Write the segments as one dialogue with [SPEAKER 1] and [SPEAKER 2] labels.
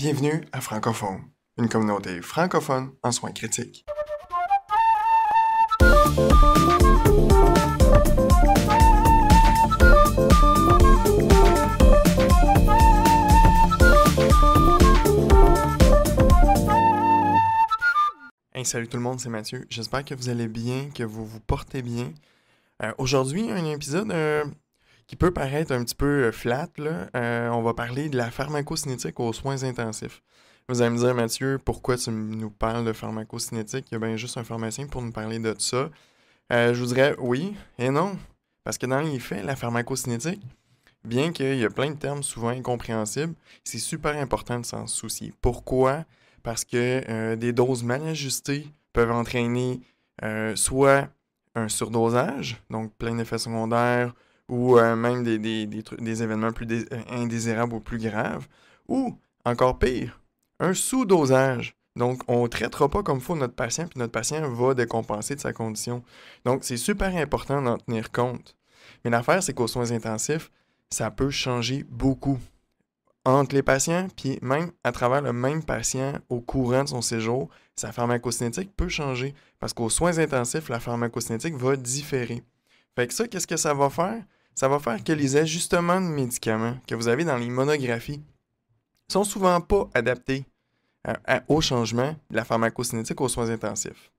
[SPEAKER 1] Bienvenue à Francophone, une communauté francophone en soins critiques. Hey, salut tout le monde, c'est Mathieu. J'espère que vous allez bien, que vous vous portez bien. Aujourd'hui, un épisode qui peut paraître un petit peu flat, là. On va parler de la pharmacocinétique aux soins intensifs. Vous allez me dire, Mathieu, pourquoi tu nous parles de pharmacocinétique? Il y a bien juste un pharmacien pour nous parler de ça. Je vous dirais oui et non. Parce que dans les faits, la pharmacocinétique, bien qu'il y a plein de termes souvent incompréhensibles, c'est super important de s'en soucier. Pourquoi? Parce que des doses mal ajustées peuvent entraîner soit un surdosage, donc plein d'effets secondaires, ou même des événements plus indésirables ou plus graves, ou encore pire, un sous-dosage. Donc, on ne traitera pas comme il faut notre patient, puis notre patient va décompenser de sa condition. Donc, c'est super important d'en tenir compte. Mais l'affaire, c'est qu'aux soins intensifs, ça peut changer beaucoup entre les patients, puis même à travers le même patient au courant de son séjour, sa pharmacocinétique peut changer. Parce qu'aux soins intensifs, la pharmacocinétique va différer. Fait que ça, qu'est-ce que ça va faire? Ça va faire que les ajustements de médicaments que vous avez dans les monographies sont souvent pas adaptés au changement de la pharmacocinétique aux soins intensifs.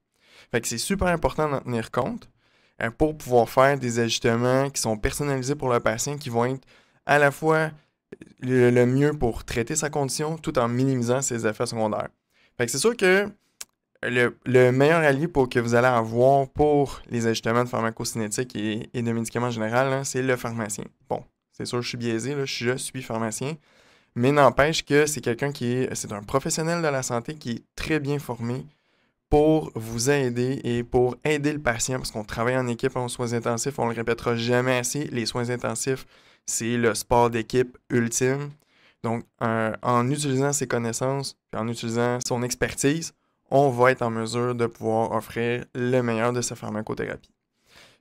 [SPEAKER 1] Fait que c'est super important d'en tenir compte pour pouvoir faire des ajustements qui sont personnalisés pour le patient, qui vont être à la fois le mieux pour traiter sa condition tout en minimisant ses effets secondaires. Fait que c'est sûr que le meilleur allié que vous allez avoir pour les ajustements de pharmacocinétique et de médicaments en général, là, c'est le pharmacien. Bon, c'est sûr, je suis biaisé, là, je suis pharmacien, mais n'empêche que c'est quelqu'un c'est un professionnel de la santé qui est très bien formé pour vous aider et pour aider le patient, parce qu'on travaille en équipe en soins intensifs, on le répétera jamais assez, les soins intensifs, c'est le sport d'équipe ultime. Donc, en utilisant ses connaissances, en utilisant son expertise, on va être en mesure de pouvoir offrir le meilleur de sa pharmacothérapie.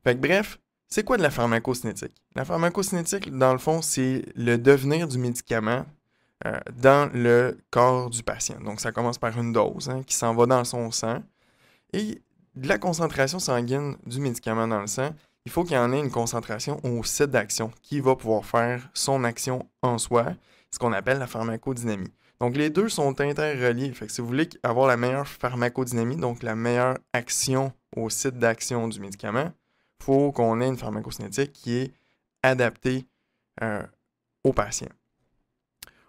[SPEAKER 1] Fait que bref, c'est quoi de la pharmacocinétique? La pharmacocinétique, dans le fond, c'est le devenir du médicament dans le corps du patient. Donc, ça commence par une dose qui s'en va dans son sang. Et de la concentration sanguine du médicament dans le sang, il faut qu'il y en ait une concentration au site d'action qui va pouvoir faire son action en soi, ce qu'on appelle la pharmacodynamie. Donc, les deux sont interreliés. Fait que si vous voulez avoir la meilleure pharmacodynamie, donc la meilleure action au site d'action du médicament, il faut qu'on ait une pharmacocinétique qui est adaptée au patient.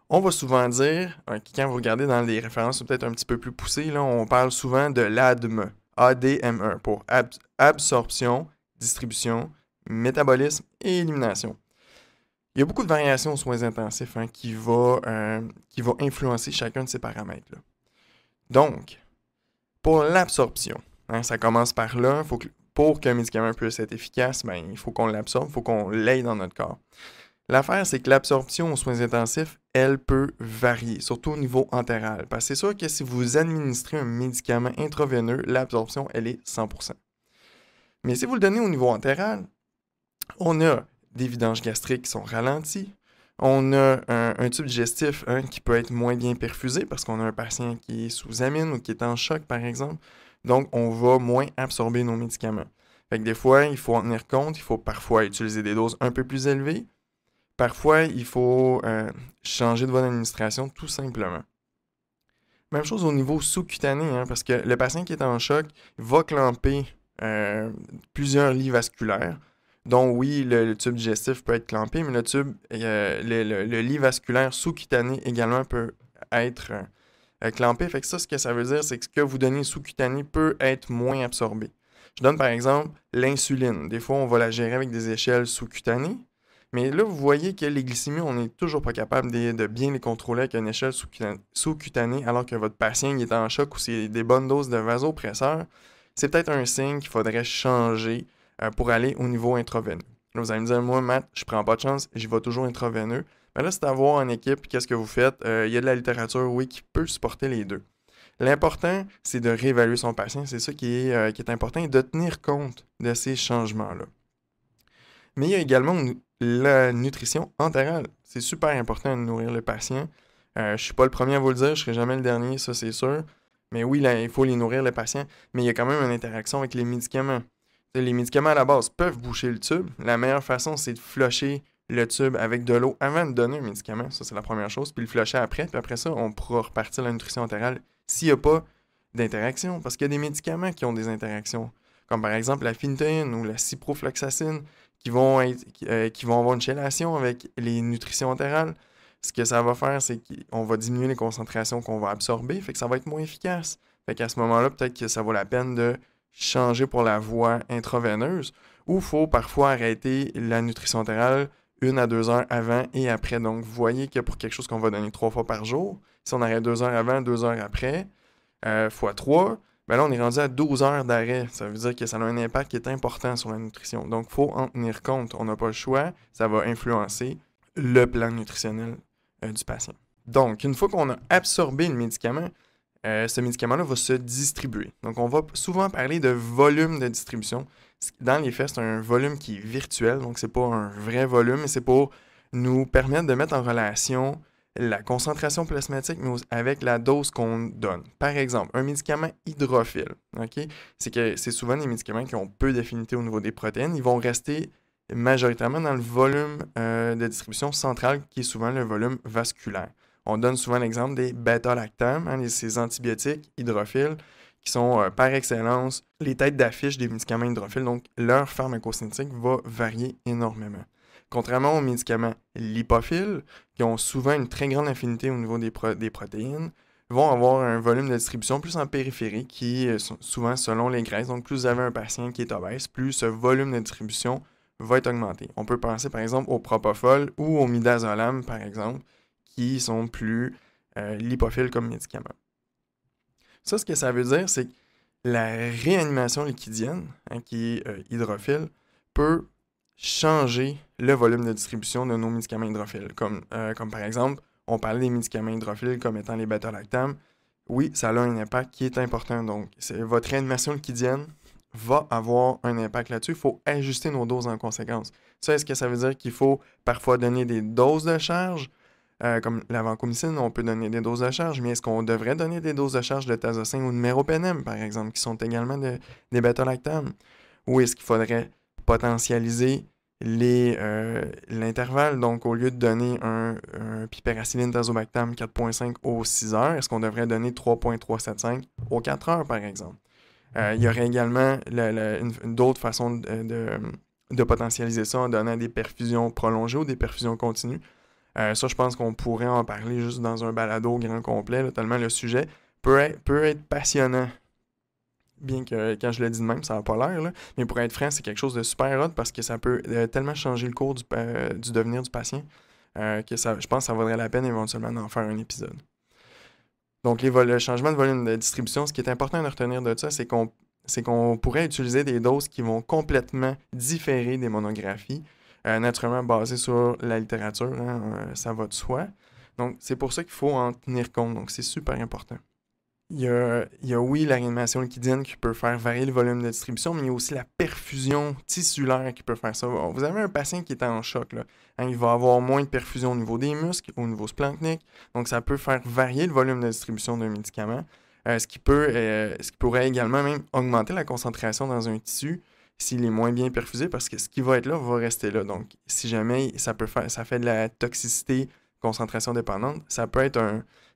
[SPEAKER 1] On va souvent dire, quand vous regardez dans les références peut-être un petit peu plus poussées, là, on parle souvent de l'ADME, ADME, pour absorption, distribution, métabolisme et élimination. Il y a beaucoup de variations aux soins intensifs qui vont influencer chacun de ces paramètres-là. Donc, pour l'absorption, ça commence par là, pour qu'un médicament puisse être efficace, il faut qu'on l'absorbe, il faut qu'on l'aille dans notre corps. L'affaire, c'est que l'absorption aux soins intensifs, elle peut varier, surtout au niveau entéral. Parce que c'est sûr que si vous administrez un médicament intraveineux, l'absorption, elle est 100%. Mais si vous le donnez au niveau entéral, on a des vidanges gastriques qui sont ralenties, on a un tube digestif qui peut être moins bien perfusé parce qu'on a un patient qui est sous amine ou qui est en choc, par exemple. Donc, on va moins absorber nos médicaments. Fait que des fois, il faut en tenir compte, il faut parfois utiliser des doses un peu plus élevées. Parfois, il faut changer de voie d'administration tout simplement. Même chose au niveau sous-cutané, parce que le patient qui est en choc va clamper plusieurs lits vasculaires, dont oui, le tube digestif peut être clampé, mais le lit vasculaire sous-cutané également peut être clampé. Fait que ça, ce que ça veut dire, c'est que ce que vous donnez sous-cutané peut être moins absorbé. Je donne par exemple l'insuline. Des fois, on va la gérer avec des échelles sous-cutanées. Mais là, vous voyez que les glycémies, on n'est toujours pas capable de bien les contrôler avec une échelle sous-cutanée, alors que votre patient il est en choc ou c'est des bonnes doses de vasopresseurs. C'est peut-être un signe qu'il faudrait changer pour aller au niveau intraveineux. Là, vous allez me dire, moi, Matt, je prends pas de chance, j'y vais toujours intraveineux. Mais là, c'est à voir en équipe, qu'est-ce que vous faites. Il y a de la littérature, oui, qui peut supporter les deux. L'important, c'est de réévaluer son patient. C'est ça qui est important et de tenir compte de ces changements-là. Mais il y a également la nutrition entérale. C'est super important de nourrir le patient. Je suis pas le premier à vous le dire, je serai jamais le dernier, ça c'est sûr. Mais oui, là, il faut les nourrir, les patients. Mais il y a quand même une interaction avec les médicaments. Les médicaments à la base peuvent boucher le tube. La meilleure façon, c'est de flusher le tube avec de l'eau avant de donner un médicament. Ça, c'est la première chose. Puis le flusher après. Puis après ça, on pourra repartir la nutrition entérale s'il n'y a pas d'interaction. Parce qu'il y a des médicaments qui ont des interactions. Comme par exemple la phénitoïne ou la ciprofloxacine qui vont avoir une chélation avec les nutritions entérales. Ce que ça va faire, c'est qu'on va diminuer les concentrations qu'on va absorber, fait que ça va être moins efficace. Fait qu'à ce moment-là, peut-être que ça vaut la peine de changer pour la voie intraveineuse, ou il faut parfois arrêter la nutrition entérale 1 à 2 heures avant et après. Donc, vous voyez que pour quelque chose qu'on va donner 3 fois par jour, si on arrête 2 heures avant, 2 heures après, fois 3, ben là, on est rendu à 12 heures d'arrêt. Ça veut dire que ça a un impact qui est important sur la nutrition. Donc, il faut en tenir compte. On n'a pas le choix. Ça va influencer le plan nutritionnel du patient. Donc, une fois qu'on a absorbé le médicament, ce médicament-là va se distribuer. Donc, on va souvent parler de volume de distribution. Dans les faits, c'est un volume qui est virtuel, donc c'est pas un vrai volume, mais c'est pour nous permettre de mettre en relation la concentration plasmatique mais avec la dose qu'on donne. Par exemple, un médicament hydrophile, ok? C'est souvent des médicaments qui ont peu d'affinité au niveau des protéines. Ils vont rester majoritairement dans le volume de distribution centrale, qui est souvent le volume vasculaire. On donne souvent l'exemple des bêta-lactames, ces antibiotiques hydrophiles, qui sont par excellence les têtes d'affiche des médicaments hydrophiles. Donc, leur pharmacocinétique va varier énormément. Contrairement aux médicaments lipophiles, qui ont souvent une très grande affinité au niveau des protéines, vont avoir un volume de distribution plus en périphérie, qui est souvent selon les graisses. Donc, plus vous avez un patient qui est obèse, plus ce volume de distribution va être augmenté. On peut penser par exemple au propofol ou au midazolam, par exemple, qui sont plus lipophiles comme médicaments. Ça, ce que ça veut dire, c'est que la réanimation liquidienne, qui est hydrophile, peut changer le volume de distribution de nos médicaments hydrophiles. Comme par exemple, on parlait des médicaments hydrophiles comme étant les bêta-lactames. Oui, ça a un impact qui est important. Donc, votre réanimation liquidienne va avoir un impact là-dessus. Il faut ajuster nos doses en conséquence. Ça, est-ce que ça veut dire qu'il faut parfois donner des doses de charge? Comme la vancomycine, on peut donner des doses de charge, mais est-ce qu'on devrait donner des doses de charge de tazocin ou de méropenem, par exemple, qui sont également des bêta-lactames? Ou est-ce qu'il faudrait potentialiser l'intervalle? Donc, au lieu de donner un piperacilline tazobactam 4.5 aux 6 heures, est-ce qu'on devrait donner 3.375 aux 4 heures, par exemple? Il y aurait également d'autres façons de potentialiser ça en donnant des perfusions prolongées ou des perfusions continues. Ça, je pense qu'on pourrait en parler juste dans un balado grand complet, là, tellement le sujet peut être passionnant. Bien que quand je le dis de même, ça n'a pas l'air, là. Mais pour être franc, c'est quelque chose de super hot parce que ça peut tellement changer le cours du devenir du patient que je pense que ça vaudrait la peine éventuellement d'en faire un épisode. Donc, le changement de volume de distribution, ce qui est important de retenir de ça, c'est qu'on pourrait utiliser des doses qui vont complètement différer des monographies, naturellement basées sur la littérature, hein, ça va de soi. Donc, c'est pour ça qu'il faut en tenir compte. Donc, c'est super important. Il y a, oui, la réanimation liquidienne qui peut faire varier le volume de distribution, mais il y a aussi la perfusion tissulaire qui peut faire ça. Vous avez un patient qui est en choc, là. Hein, il va avoir moins de perfusion au niveau des muscles, au niveau splanchnique. Donc, ça peut faire varier le volume de distribution d'un médicament, ce qui pourrait également même augmenter la concentration dans un tissu s'il est moins bien perfusé, parce que ce qui va être là va rester là. Donc, si jamais ça fait de la toxicité, concentration dépendante, ça peut être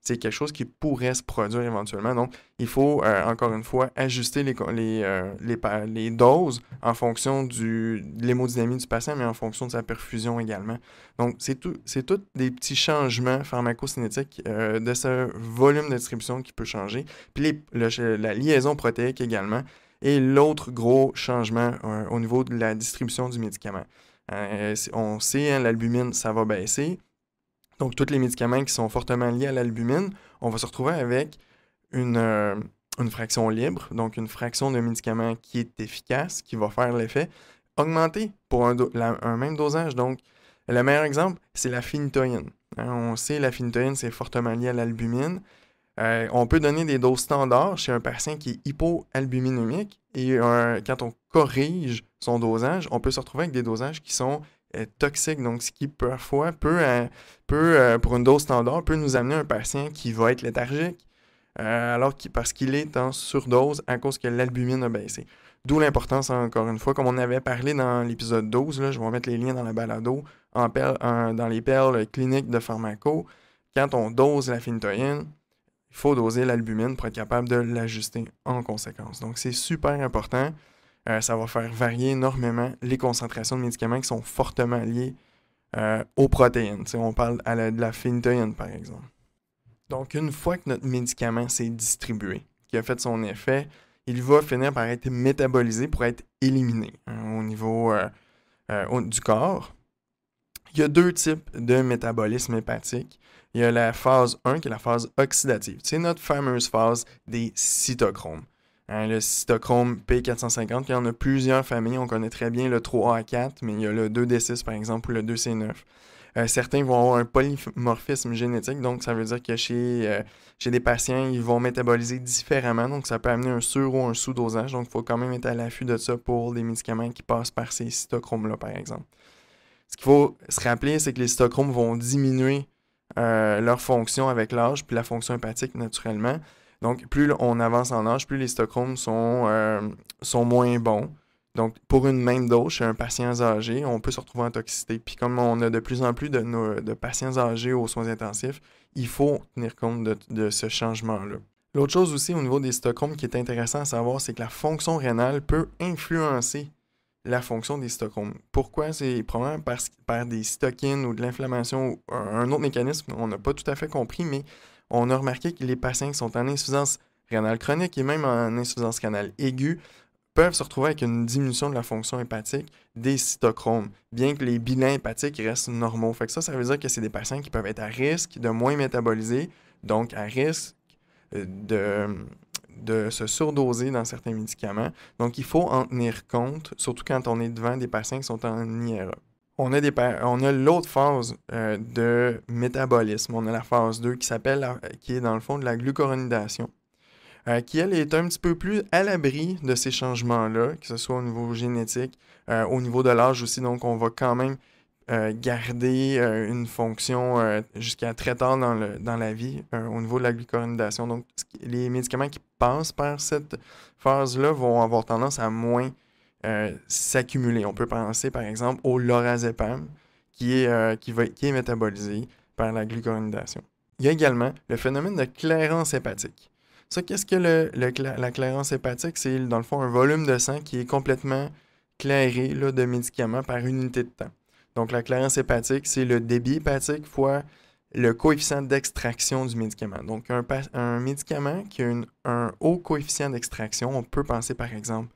[SPEAKER 1] c'est quelque chose qui pourrait se produire éventuellement. Donc, il faut, encore une fois, ajuster les doses en fonction de l'hémodynamie du patient, mais en fonction de sa perfusion également. Donc, c'est tous des petits changements pharmacocinétiques de ce volume de distribution qui peut changer. Puis la liaison protéique également. Et l'autre gros changement au niveau de la distribution du médicament. On sait, hein, l'albumine, ça va baisser. Donc, tous les médicaments qui sont fortement liés à l'albumine, on va se retrouver avec une fraction libre, donc une fraction de médicament qui est efficace, qui va faire l'effet, augmenter pour un même dosage. Donc, le meilleur exemple, c'est la phénitoïne. Hein, on sait la phénitoïne, c'est fortement lié à l'albumine. On peut donner des doses standards chez un patient qui est hypoalbuminémique et quand on corrige son dosage, on peut se retrouver avec des dosages qui sont toxique, donc ce qui parfois pour une dose standard, peut nous amener un patient qui va être léthargique, parce qu'il est en surdose à cause que l'albumine a baissé. D'où l'importance, encore une fois, comme on avait parlé dans l'épisode 12, là, je vais mettre les liens dans la balado, dans les perles cliniques de pharmaco, quand on dose la phénitoïne, il faut doser l'albumine pour être capable de l'ajuster en conséquence. Donc, c'est super important. Ça va faire varier énormément les concentrations de médicaments qui sont fortement liées aux protéines. T'sais, on parle de la phénitoïne, par exemple. Donc, une fois que notre médicament s'est distribué, qui a fait son effet, il va finir par être métabolisé pour être éliminé au niveau du corps. Il y a 2 types de métabolisme hépatique. Il y a la phase 1 qui est la phase oxydative. C'est notre fameuse phase des cytochromes. Le cytochrome P450, il y en a plusieurs familles. On connaît très bien le 3A4, mais il y a le 2D6 par exemple ou le 2C9. Certains vont avoir un polymorphisme génétique, donc ça veut dire que chez des patients, ils vont métaboliser différemment, donc ça peut amener un sur- ou un sous-dosage, donc il faut quand même être à l'affût de ça pour les médicaments qui passent par ces cytochromes-là, par exemple. Ce qu'il faut se rappeler, c'est que les cytochromes vont diminuer leur fonction avec l'âge, puis la fonction hépatique naturellement. Donc, plus on avance en âge, plus les cytochromes sont moins bons. Donc, pour une même dose chez un patient âgé, on peut se retrouver en toxicité. Puis comme on a de plus en plus de patients âgés aux soins intensifs, il faut tenir compte de ce changement-là. L'autre chose aussi au niveau des cytochromes qui est intéressant à savoir, c'est que la fonction rénale peut influencer la fonction des cytochromes. Pourquoi? C'est probablement par des cytokines ou de l'inflammation ou un autre mécanisme qu'on n'a pas tout à fait compris, mais on a remarqué que les patients qui sont en insuffisance rénale chronique et même en insuffisance rénale aiguë peuvent se retrouver avec une diminution de la fonction hépatique des cytochromes, bien que les bilans hépatiques restent normaux. Fait que ça veut dire que c'est des patients qui peuvent être à risque de moins métaboliser, donc à risque de se surdoser dans certains médicaments. Donc, il faut en tenir compte, surtout quand on est devant des patients qui sont en IRA. On a l'autre phase de métabolisme. On a la phase 2 qui est dans le fond de la glucuronidation, qui, elle, est un petit peu plus à l'abri de ces changements-là, que ce soit au niveau génétique, au niveau de l'âge aussi. Donc, on va quand même garder une fonction jusqu'à très tard dans la vie au niveau de la glucuronidation. Donc, les médicaments qui passent par cette phase-là vont avoir tendance à moins s'accumuler. On peut penser, par exemple, au lorazépam qui est métabolisé par la glucuronidation. Il y a également le phénomène de clairance hépatique. Ça, qu'est-ce que la clairance hépatique? C'est, dans le fond, un volume de sang qui est complètement clairé là, de médicaments par unité de temps. Donc, la clairance hépatique, c'est le débit hépatique fois le coefficient d'extraction du médicament. Donc, un médicament qui a un haut coefficient d'extraction, on peut penser par exemple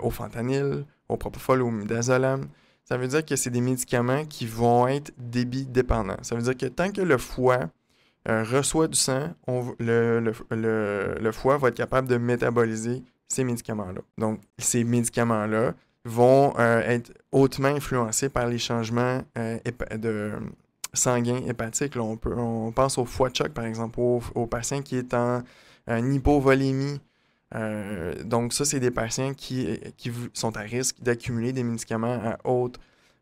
[SPEAKER 1] au fentanyl, au propofol, au midazolam. Ça veut dire que c'est des médicaments qui vont être débit dépendants. Ça veut dire que tant que le foie reçoit du sang, le foie va être capable de métaboliser ces médicaments-là. Donc, ces médicaments-là vont être hautement influencés par les changements sanguins hépatiques. Là, on pense au foie de choc, par exemple, au patient qui est en hypovolémie. Donc, ça, c'est des patients qui sont à risque d'accumuler des médicaments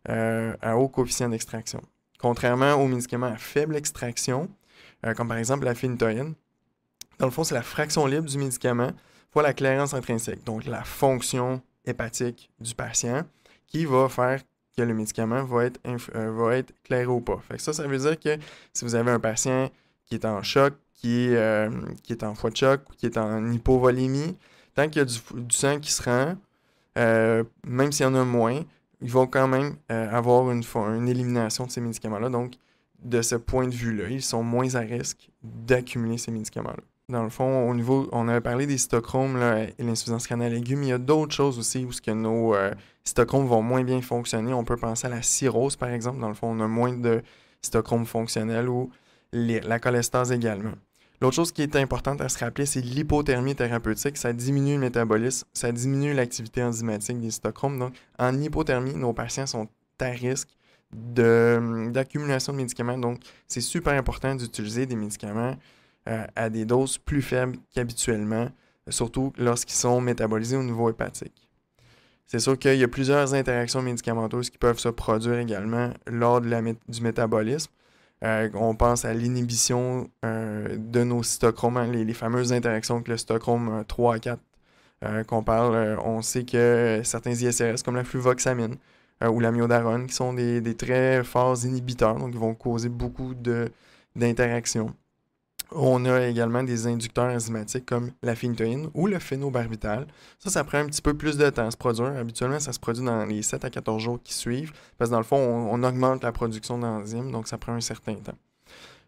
[SPEAKER 1] à haut coefficient d'extraction. Contrairement aux médicaments à faible extraction, comme par exemple la phénitoïne, dans le fond, c'est la fraction libre du médicament fois la clairance intrinsèque, donc la fonction hépatique du patient qui va faire que le médicament va être clairé ou pas. Fait que ça veut dire que si vous avez un patient qui est en choc, qui est en foie de choc, qui est en hypovolémie, tant qu'il y a du sang qui se rend, même s'il y en a moins, ils vont quand même avoir une élimination de ces médicaments-là. Donc, de ce point de vue-là, ils sont moins à risque d'accumuler ces médicaments-là. Dans le fond, on avait parlé des cytochromes là, et l'insuffisance rénale aiguë, mais il y a d'autres choses aussi où nos cytochromes vont moins bien fonctionner. On peut penser à la cirrhose, par exemple. Dans le fond, on a moins de cytochromes fonctionnels ou la cholestase également. L'autre chose qui est importante à se rappeler, c'est l'hypothermie thérapeutique. Ça diminue le métabolisme, ça diminue l'activité enzymatique des cytochromes. Donc, en hypothermie, nos patients sont à risque d'accumulation de médicaments. Donc, c'est super important d'utiliser des médicaments à des doses plus faibles qu'habituellement, surtout lorsqu'ils sont métabolisés au niveau hépatique. C'est sûr qu'il y a plusieurs interactions médicamenteuses qui peuvent se produire également lors du métabolisme. On pense à l'inhibition de nos cytochromes, hein, les fameuses interactions avec le cytochrome 3 à 4 qu'on parle. On sait que certains ISRS, comme la fluvoxamine ou l'amiodarone, qui sont des très forts inhibiteurs, donc ils vont causer beaucoup d'interactions. On a également des inducteurs enzymatiques comme la phénitoïne ou le phénobarbital. Ça prend un petit peu plus de temps à se produire. Habituellement, ça se produit dans les 7 à 14 jours qui suivent, parce que dans le fond, on augmente la production d'enzymes, donc ça prend un certain temps.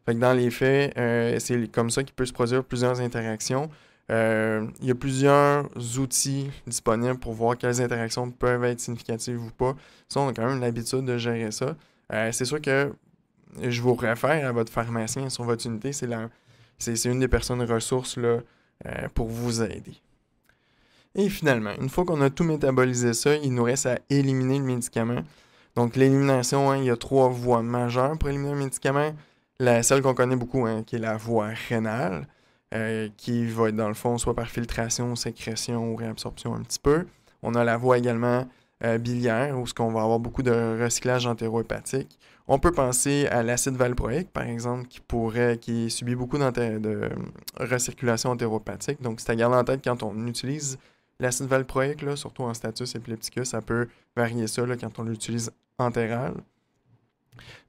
[SPEAKER 1] Fait que dans les faits, c'est comme ça qu'il peut se produire plusieurs interactions. Il y a plusieurs outils disponibles pour voir quelles interactions peuvent être significatives ou pas. Ça, on a quand même l'habitude de gérer ça. C'est sûr que je vous réfère à votre pharmacien sur votre unité. C'est une des personnes ressources là, pour vous aider. Et finalement, une fois qu'on a tout métabolisé ça, il nous reste à éliminer le médicament. Donc l'élimination, hein, il y a 3 voies majeures pour éliminer un médicament. Celle qu'on connaît beaucoup, hein, qui est la voie rénale, qui va être dans le fond soit par filtration, sécrétion ou réabsorption un petit peu. On a la voie également biliaire, où on va avoir beaucoup de recyclage entérohépatique. On peut penser à l'acide valproïque, par exemple, qui subit beaucoup de recirculation entérohépatique. Donc, c'est à garder en tête quand on utilise l'acide valproïque, là, surtout en status épilepticus, ça peut varier ça là, quand on l'utilise entéral.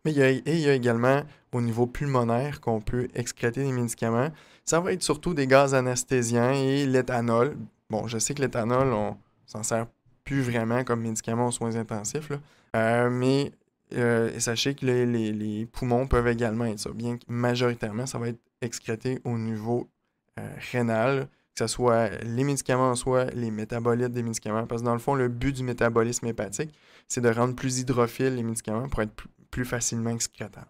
[SPEAKER 1] Mais il y a également au niveau pulmonaire qu'on peut excréter des médicaments. Ça va être surtout des gaz anesthésiants et l'éthanol. Bon, je sais que l'éthanol, on s'en sert plus vraiment comme médicament aux soins intensifs, là. Mais sachez que les poumons peuvent également être ça, bien que majoritairement, ça va être excrété au niveau rénal, que ce soit les médicaments, soit les métabolites des médicaments. Parce que dans le fond, le but du métabolisme hépatique, c'est de rendre plus hydrophiles les médicaments pour être plus facilement excrétables.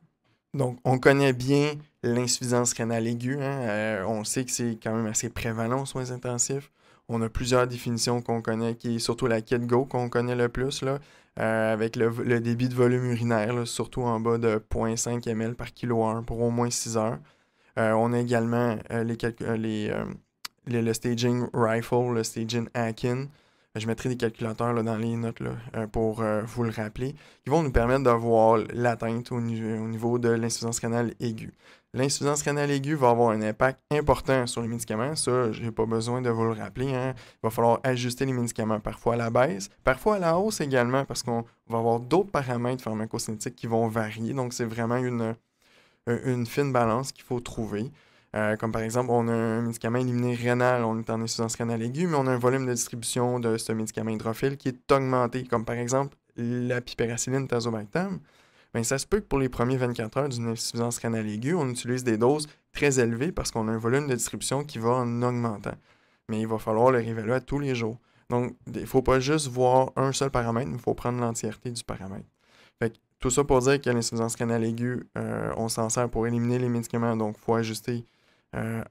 [SPEAKER 1] Donc, on connaît bien l'insuffisance rénale aiguë. Hein? On sait que c'est quand même assez prévalent aux soins intensifs. On a plusieurs définitions qu'on connaît, qui est surtout la KidGO qu'on connaît le plus, là, avec le débit de volume urinaire, là, surtout en bas de 0,5 ml par kilo-heure pour au moins 6 heures. On a également le staging rifle, le staging Akin. Je mettrai des calculateurs là, dans les notes là, pour vous le rappeler, qui vont nous permettre de voir l'atteinte au niveau de l'insuffisance rénale aiguë. L'insuffisance rénale aiguë va avoir un impact important sur les médicaments. Ça, je n'ai pas besoin de vous le rappeler. Hein. Il va falloir ajuster les médicaments parfois à la baisse, parfois à la hausse également, parce qu'on va avoir d'autres paramètres pharmacocinétiques qui vont varier. Donc, c'est vraiment une fine balance qu'il faut trouver. Comme par exemple, on a un médicament éliminé rénal, on est en insuffisance rénale aiguë, mais on a un volume de distribution de ce médicament hydrophile qui est augmenté, comme par exemple la piperacilline tazobactam. Bien, ça se peut que pour les premiers 24 heures d'une insuffisance rénale aiguë, on utilise des doses très élevées parce qu'on a un volume de distribution qui va en augmentant. Mais il va falloir le réévaluer à tous les jours. Donc, il ne faut pas juste voir un seul paramètre, il faut prendre l'entièreté du paramètre. Fait que, tout ça pour dire que l'insuffisance rénale aiguë, on s'en sert pour éliminer les médicaments, donc il faut ajuster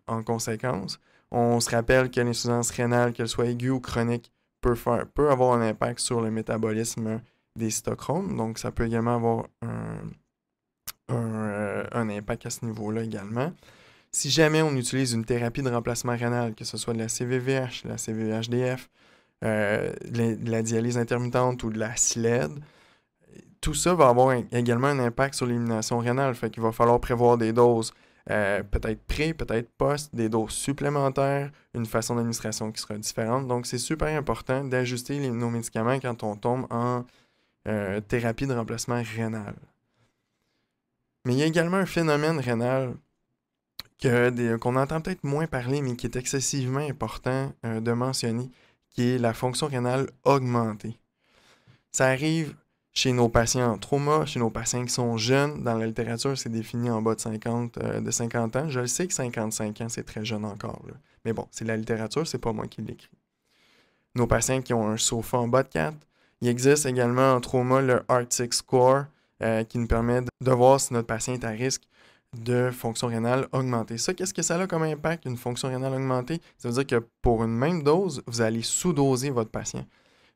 [SPEAKER 1] en conséquence. On se rappelle que l'insuffisance rénale, qu'elle soit aiguë ou chronique, peut avoir un impact sur le métabolisme des cytochromes. Donc, ça peut également avoir un impact à ce niveau-là également. Si jamais on utilise une thérapie de remplacement rénal, que ce soit de la CVVH, la CVHDF, de la dialyse intermittente ou de la SLED, tout ça va avoir également un impact sur l'élimination rénale. Fait qu'il va falloir prévoir des doses peut-être pré, peut-être post, des doses supplémentaires, une façon d'administration qui sera différente. Donc, c'est super important d'ajuster nos médicaments quand on tombe en thérapie de remplacement rénal. Mais il y a également un phénomène rénal qu'on entend peut-être moins parler, mais qui est excessivement important de mentionner, qui est la fonction rénale augmentée. Ça arrive chez nos patients en trauma, chez nos patients qui sont jeunes. Dans la littérature, c'est défini en bas de 50 ans. Je le sais que 55 ans, c'est très jeune encore. Là. Mais bon, c'est la littérature, c'est pas moi qui l'écris. Nos patients qui ont un SOFA en bas de 4. Il existe également en trauma le Heart-6 Score qui nous permet de voir si notre patient est à risque de fonction rénale augmentée. Ça, qu'est-ce que ça a comme impact, une fonction rénale augmentée? Ça veut dire que pour une même dose, vous allez sous-doser votre patient.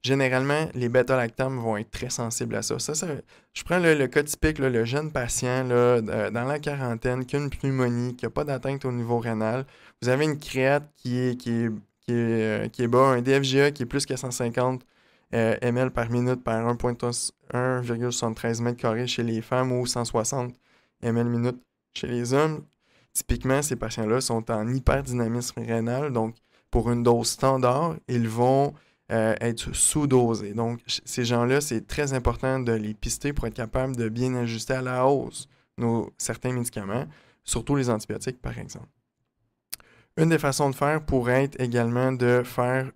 [SPEAKER 1] Généralement, les bêta-lactams vont être très sensibles à ça. Je prends le cas typique, là, le jeune patient là, dans la quarantaine qui a une pneumonie, qui n'a pas d'atteinte au niveau rénal. Vous avez une créate qui est bas, un DFGA qui est plus que 150 ml par minute par 1,73 mètres carrés chez les femmes ou 160 ml minute chez les hommes. Typiquement, ces patients-là sont en hyperdynamisme rénal, donc pour une dose standard, ils vont être sous-dosés. Donc, ces gens-là, c'est très important de les pister pour être capable de bien ajuster à la hausse certains médicaments, surtout les antibiotiques, par exemple. Une des façons de faire pourrait être également de faire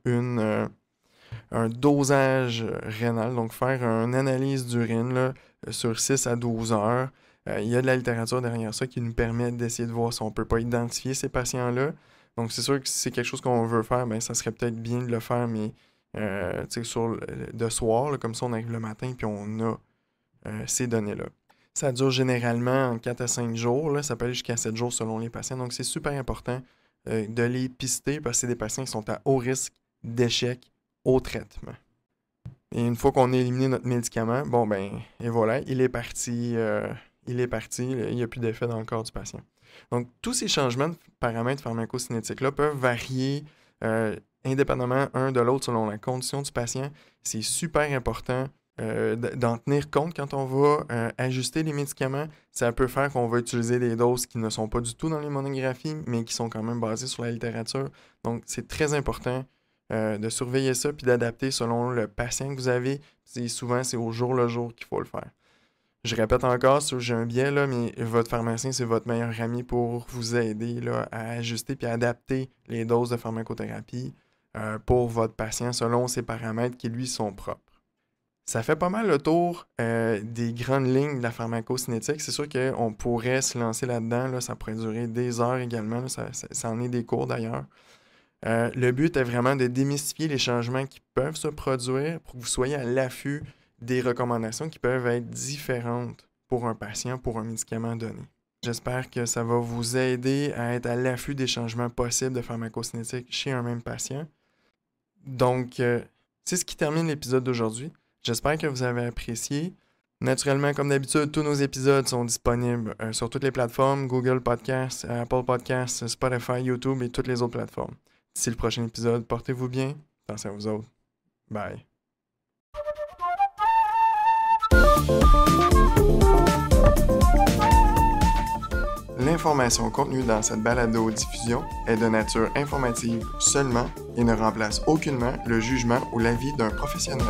[SPEAKER 1] un dosage rénal, donc faire une analyse d'urine là, sur 6 à 12 heures. Il y a de la littérature derrière ça qui nous permet d'essayer de voir si on ne peut pas identifier ces patients-là. Donc, c'est sûr que si c'est quelque chose qu'on veut faire, ben, ça serait peut-être bien de le faire, mais de soir, là, comme ça, on arrive le matin puis on a ces données-là. Ça dure généralement en 4 à 5 jours. Là, ça peut aller jusqu'à 7 jours selon les patients. Donc, c'est super important de les pister parce que c'est des patients qui sont à haut risque d'échec au traitement. Et une fois qu'on a éliminé notre médicament, bon ben, et voilà, il est parti, il n'y a plus d'effet dans le corps du patient. Donc, tous ces changements de paramètres pharmacocinétiques-là peuvent varier indépendamment un de l'autre selon la condition du patient. C'est super important d'en tenir compte quand on va ajuster les médicaments. Ça peut faire qu'on va utiliser des doses qui ne sont pas du tout dans les monographies, mais qui sont quand même basées sur la littérature. Donc, c'est très important de surveiller ça puis d'adapter selon le patient que vous avez. Souvent, c'est au jour le jour qu'il faut le faire. Je répète encore, j'ai un biais, là, mais votre pharmacien, c'est votre meilleur ami pour vous aider là, à ajuster puis à adapter les doses de pharmacothérapie pour votre patient selon ses paramètres qui, lui, sont propres. Ça fait pas mal le tour des grandes lignes de la pharmacocinétique. C'est sûr qu'on pourrait se lancer là-dedans. Là, ça pourrait durer des heures également. Là, ça en est des cours d'ailleurs. Le but est vraiment de démystifier les changements qui peuvent se produire pour que vous soyez à l'affût des recommandations qui peuvent être différentes pour un patient, pour un médicament donné. J'espère que ça va vous aider à être à l'affût des changements possibles de pharmacocinétique chez un même patient. Donc, c'est ce qui termine l'épisode d'aujourd'hui. J'espère que vous avez apprécié. Naturellement, comme d'habitude, tous nos épisodes sont disponibles sur toutes les plateformes, Google Podcasts, Apple Podcasts, Spotify, YouTube et toutes les autres plateformes. D'ici le prochain épisode, portez-vous bien. Pensez à vous autres. Bye. L'information contenue dans cette balado-diffusion est de nature informative seulement et ne remplace aucunement le jugement ou l'avis d'un professionnel.